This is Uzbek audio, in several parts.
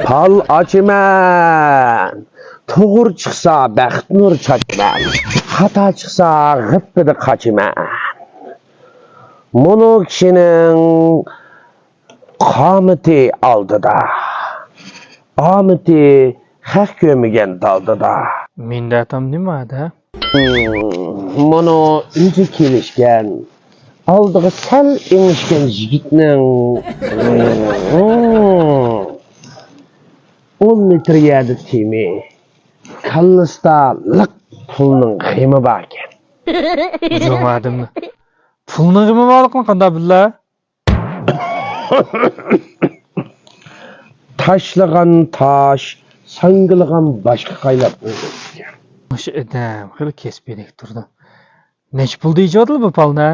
Pal açıman. Toğur çıksa bəxt nur çaçman. Hata çıksa gıppıdı kaçıman. Bunu kişinin qameti aldıda. Ameti haq kömügen daldıda. Mende atam nima da? Bunu ince kelişken. Aldığı sel enişken jigitnin 10 metre yerde temi. Kallısda lık pulunun qiymi barken. Jo'madimmi? Pulni g'imi borliqni qanday billar? Taşlagan taş, sangılgan başka qaylab o'lgan. O'sha odam xili kesbedek turdi. Nech pul deyjadil bu palni?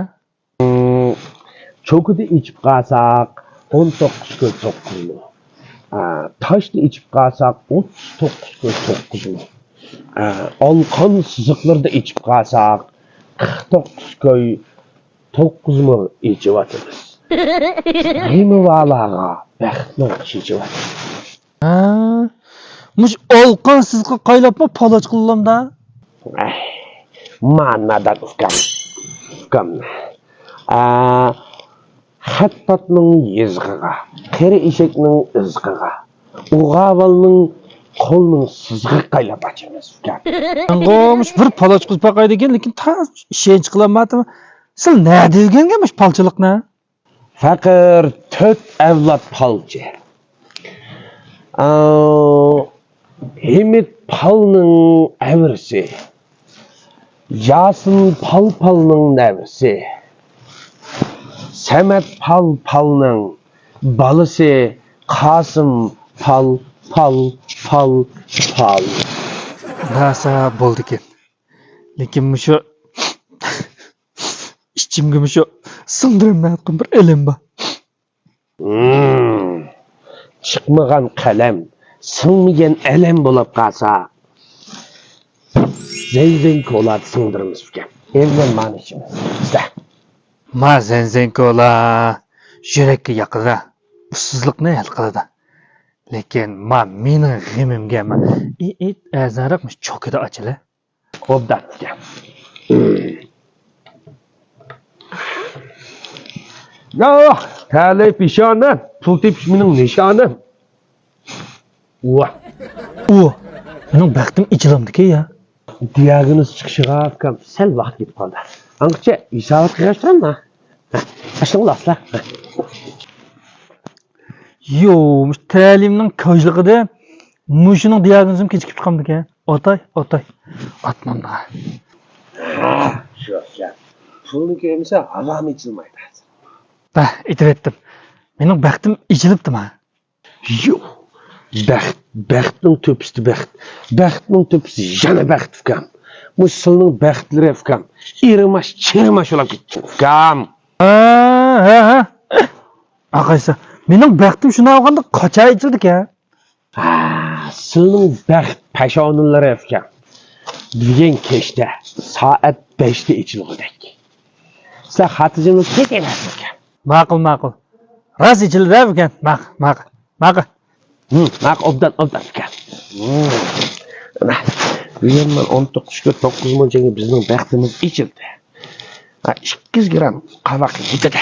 Çokuda içip qalsak 19 ko'l 9 ming. Taşda içip qalsak 39 ko'l 9 ming. Olqon siziqlarda içip qalsak 49 ko'l 9 ming içip atırız. Qiymi valaga baxtni içip atırız. Ha, mush olqon sizga qaylabmi paloch qillamda? Ma'nada ufkam. Hattatның езғыға, қері ешекнің ызғыға, ұғавалның қолның сызғы қайлап açımыз ufkam. Angomush bir paloch qilib baqaydi ekan, lekin ta ishonch qilolmadimi? Siz nima deganmish palchilikni? Faqir 4 avlod palchi. Himit palның əvrisi. Yasin palның nəvrisi. Səməd palның balısı. Qasım pal. Nasa bo'ldi ekan. Lekin mushu ichimga mushu singdirmayotgan bir ilm bor. Chiqmagan qalam, singmagan alam bo'lib qolsa, zayzenkolar singdirimiz ekan. Evlen manishimiz. Ma zenzenkola yurakka yaqinda ussizlikni hal qiladi. Lekin mening g'imimga azariqmish chokida ochila. Obdan ekan. Yo'q, tali pishona, pul tepish mening nishonim. Mening baxtim ichilimdiki ya. Diagnoz chiqishiga ham sal vaqt ketib qoldi. Anqcha hisobot qilishtirma. Ashinglaslar. Yo, ta'limning kojligida mushuning diagnozim kechikib qoldi ekan. Otay. Atmamda. Shu gap. Pulni ko'msa avam ichilmaydi. Aytib mening baxtim ichilibdimi? Yo'q. Baxtning to'pisi baxt. Baxtning to'pisi yana baxt ukam. Musulning baxtlari ukam. Irimash, chirimash olib ketdi ukam. Ha. Aqaysa, mening baxtim shuna olganda qacha ichildi-ku. Sening baxt pashonalari ukam. Bugun kechda soat 5 da ichilgudek. Sizlar xotirjamlik ketyapsiz ukam. Ma'qul. Ras ichildi ekan. Ma'qul. Obdan ukam. Bugun men 19 ga 9 mo'ljaga bizning baxtimiz ichildi. 200 gram qavoq yetadi.